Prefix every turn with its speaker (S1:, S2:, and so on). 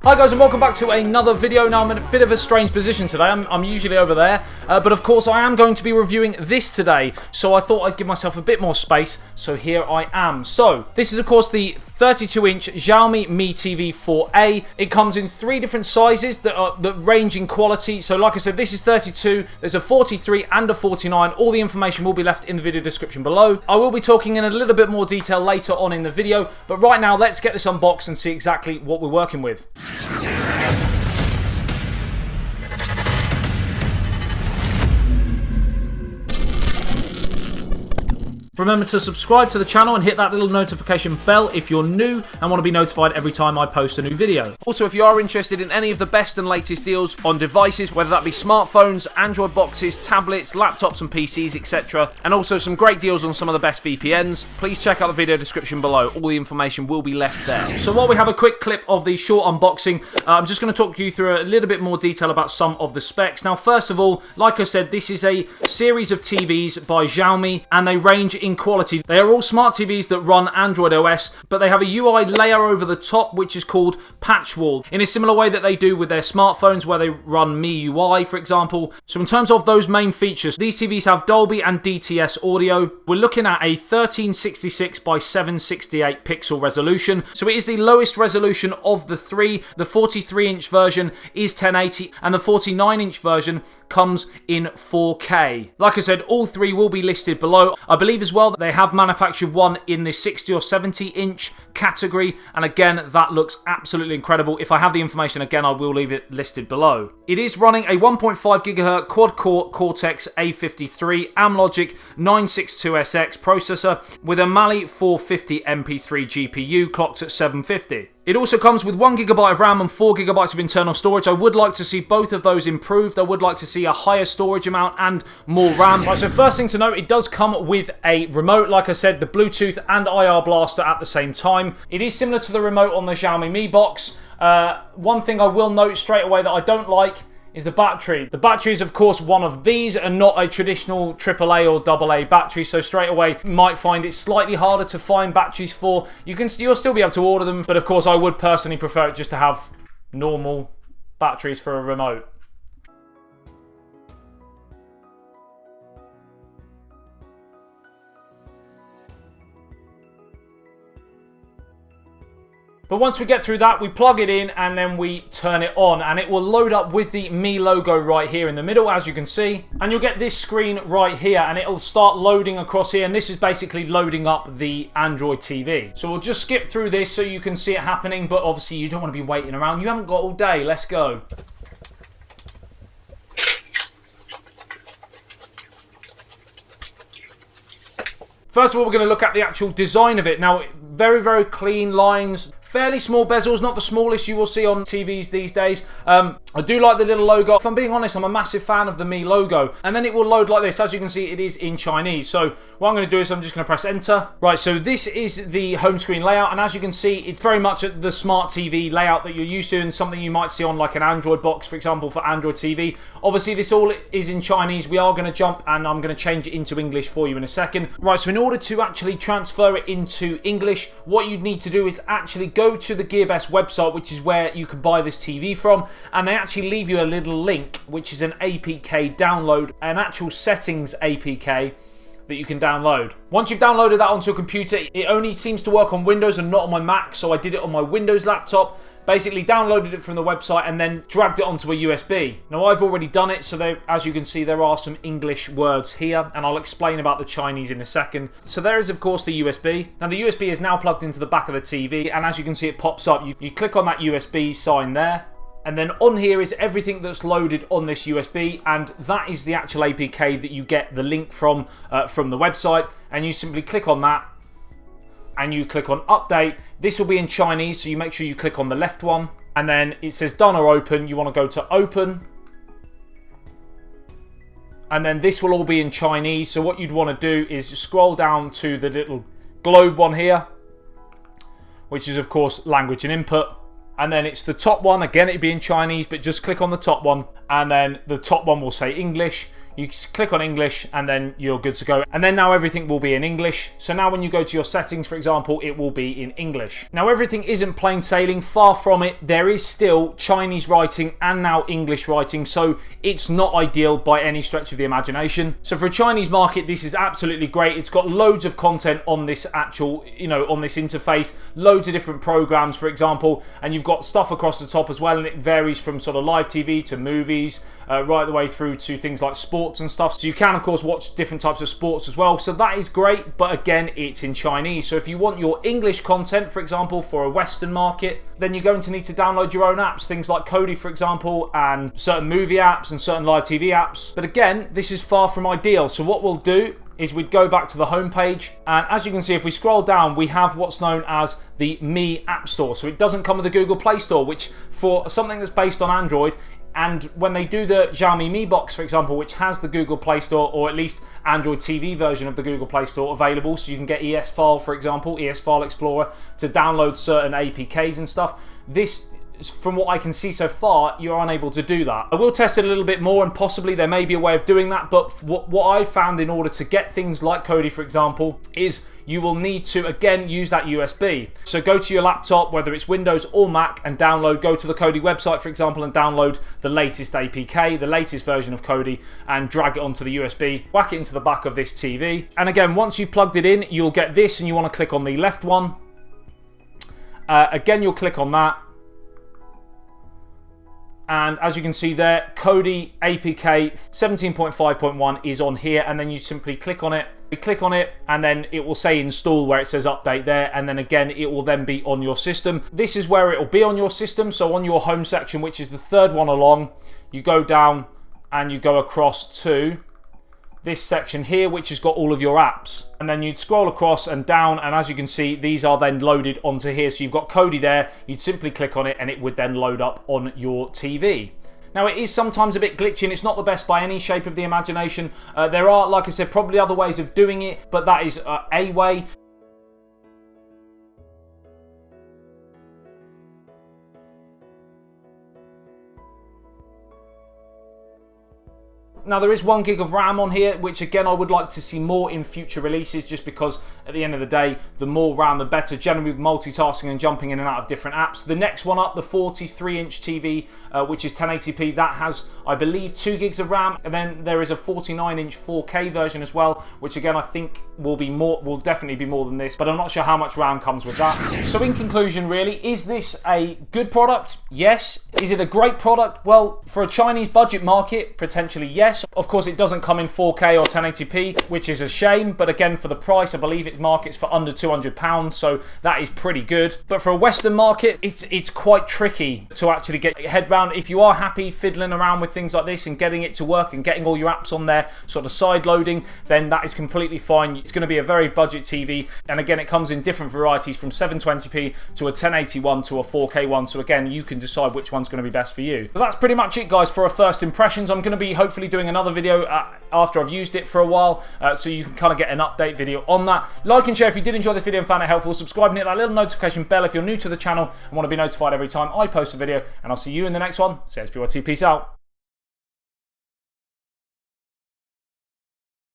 S1: Hi guys and welcome back to another video. Now I'm in a bit of a strange position today. I'm usually over there, but of course I am going to be reviewing this today, so I thought I'd give myself a bit more space, so here I am. So this is of course the 32-inch Xiaomi Mi TV 4A. It comes in three different sizes that range in quality. So like I said, this is 32, there's a 43 and a 49. All the information will be left in the video description below. I will be talking in a little bit more detail later on in the video, but right now let's get this unboxed and see exactly what we're working with. Remember to subscribe to the channel and hit that little notification bell if you're new and want to be notified every time I post a new video. Also, if you are interested in any of the best and latest deals on devices, whether that be smartphones, Android boxes, tablets, laptops and PCs, etc., and also some great deals on some of the best VPNs, please check out the video description below. All the information will be left there. So while we have a quick clip of the short unboxing, I'm just going to talk you through a little bit more detail about some of the specs. Now, first of all, like I said, this is a series of TVs by Xiaomi and they range in quality. They are all smart TVs that run Android OS, but they have a UI layer over the top which is called patchwall, in a similar way that they do with their smartphones where they run Mi UI, for example. So in terms of those main features, these TVs have Dolby and DTS audio. We're looking at a 1366 by 768 pixel resolution, so it is the lowest resolution of the three. The 43-inch version is 1080 and the 49-inch version comes in 4K. Like I said, all three will be listed below. I believe as well that they have manufactured one in the 60 or 70-inch category, and again, that looks absolutely incredible. If I have the information again, I will leave it listed below. It is running a 1.5 GHz quad-core Cortex A53 Amlogic 962SX processor with a Mali 450 MP3 GPU clocked at 750. It also comes with 1GB of RAM and 4GB of internal storage. I would like to see both of those improved. I would like to see a higher storage amount and more RAM. Right, so first thing to note, it does come with a remote. Like I said, the Bluetooth and IR blaster at the same time. It is similar to the remote on the Xiaomi Mi box. One thing I will note straight away that I don't like is the battery. The battery is of course one of these and not a traditional AAA or AA battery, so straight away you might find it slightly harder to find batteries for. You'll still be able to order them, but of course I would personally prefer it just to have normal batteries for a remote. But once we get through that, we plug it in and then we turn it on and it will load up with the Mi logo right here in the middle, as you can see. And you'll get this screen right here and it'll start loading across here, and this is basically loading up the Android TV. So we'll just skip through this so you can see it happening, but obviously you don't want to be waiting around. You haven't got all day. Let's go. First of all, we're going to look at the actual design of it. Now, very, very clean lines. Fairly small bezels, not the smallest you will see on TVs these days. I do like the little logo. If I'm being honest, I'm a massive fan of the Mi logo. And then it will load like this. As you can see, it is in Chinese. So what I'm going to do is I'm just going to press enter. Right, so this is the home screen layout. And as you can see, it's very much the smart TV layout that you're used to and something you might see on like an Android box, for example, for Android TV. Obviously, this all is in Chinese. We are going to jump and I'm going to change it into English for you in a second. Right, so in order to actually transfer it into English, what you need to do is actually go to the Gearbest website, which is where you can buy this TV from, and they actually leave you a little link, which is an APK download, an actual settings APK that you can download. Once you've downloaded that onto your computer, it only seems to work on Windows and not on my Mac, so I did it on my Windows laptop. Basically downloaded it from the website and then dragged it onto a USB. Now I've already done it, so as you can see there are some English words here, and I'll explain about the Chinese in a second. So there is of course the USB. Now the USB is now plugged into the back of the TV, and as you can see it pops up. You click on that USB sign there, and then on here is everything that's loaded on this USB, and that is the actual APK that you get the link from the website, and you simply click on that and you click on update. This will be in Chinese, so you make sure you click on the left one, and then it says done or open. You want to go to open, and then this will all be in Chinese. So what you'd want to do is just scroll down to the little globe one here, which is of course language and input, and then it's the top one. Again, it'd be in Chinese, but just click on the top one, and then the top one will say English. you click on English, and then you're good to go. And then now everything will be in English. So now when you go to your settings, for example, it will be in English. Now everything isn't plain sailing, far from it. There is still Chinese writing and now English writing, so it's not ideal by any stretch of the imagination. So for a Chinese market, this is absolutely great. It's got loads of content on this actual, on this interface, loads of different programs, for example, and you've got stuff across the top as well, and it varies from sort of live TV to movies, right the way through to things like sports and stuff. So you can of course watch different types of sports as well, so that is great, but again, it's in Chinese. So if you want your English content, for example, for a Western market, then you're going to need to download your own apps, things like Kodi, for example, and certain movie apps and certain live TV apps. But again, this is far from ideal. So what we'll do is we'd go back to the home page, and as you can see, if we scroll down, we have what's known as the Mi App Store. So it doesn't come with the Google Play Store, which for something that's based on Android, and when they do the Xiaomi Mi Box, for example, which has the Google Play Store, or at least Android TV version of the Google Play Store available, so you can get ES File, for example, ES File Explorer, to download certain APKs and stuff. This, from what I can see so far, you're unable to do that. I will test it a little bit more, and possibly there may be a way of doing that, but what I found in order to get things like Kodi, for example, is you will need to, again, use that USB. So go to your laptop, whether it's Windows or Mac, and go to the Kodi website, for example, and download the latest APK, the latest version of Kodi, and drag it onto the USB, whack it into the back of this TV. And again, once you've plugged it in, you'll get this, and you want to click on the left one. Again, you'll click on that. And as you can see there, Kodi APK 17.5.1 is on here, and then you simply click on it. You click on it, and then it will say install where it says update there, and then again it will then be on your system. This is where it will be on your system. So on your home section, which is the third one along, you go down and you go across to this section here, which has got all of your apps, and then you'd scroll across and down, and as you can see, these are then loaded onto here. So you've got Kodi there, you'd simply click on it and it would then load up on your TV. Now it is sometimes a bit glitchy, and it's not the best by any shape of the imagination. There are, like I said, probably other ways of doing it, but that is a way. Now there is 1 gig of RAM on here, which again I would like to see more in future releases, just because at the end of the day, the more RAM the better, generally with multitasking and jumping in and out of different apps. The next one up, the 43-inch TV, which is 1080p, that has, I believe, 2 gigs of RAM, and then there is a 49-inch 4K version as well, which again I think will definitely be more than this, but I'm not sure how much RAM comes with that. So in conclusion, really, is this a good product? Yes. Is it a great product? Well, for a Chinese budget market, potentially yes. Of course, it doesn't come in 4K or 1080p, which is a shame, but again, for the price, I believe it markets for under £200, so that is pretty good. But for a Western market, it's quite tricky to actually get your head round. If you are happy fiddling around with things like this and getting it to work and getting all your apps on there, sort of side loading, then that is completely fine. It's going to be a very budget TV, and again, it comes in different varieties from 720p to a 1080 to a 4K one, so again, you can decide which one's going to be best for you. So that's pretty much it, guys, for our first impressions. I'm going to be hopefully doing another video after I've used it for a while, so you can kind of get an update video on that. Like and share if you did enjoy this video and found it helpful. Subscribe and hit that little notification bell if you're new to the channel and want to be notified every time I post a video, and I'll see you in the next one. ASBYT, peace out.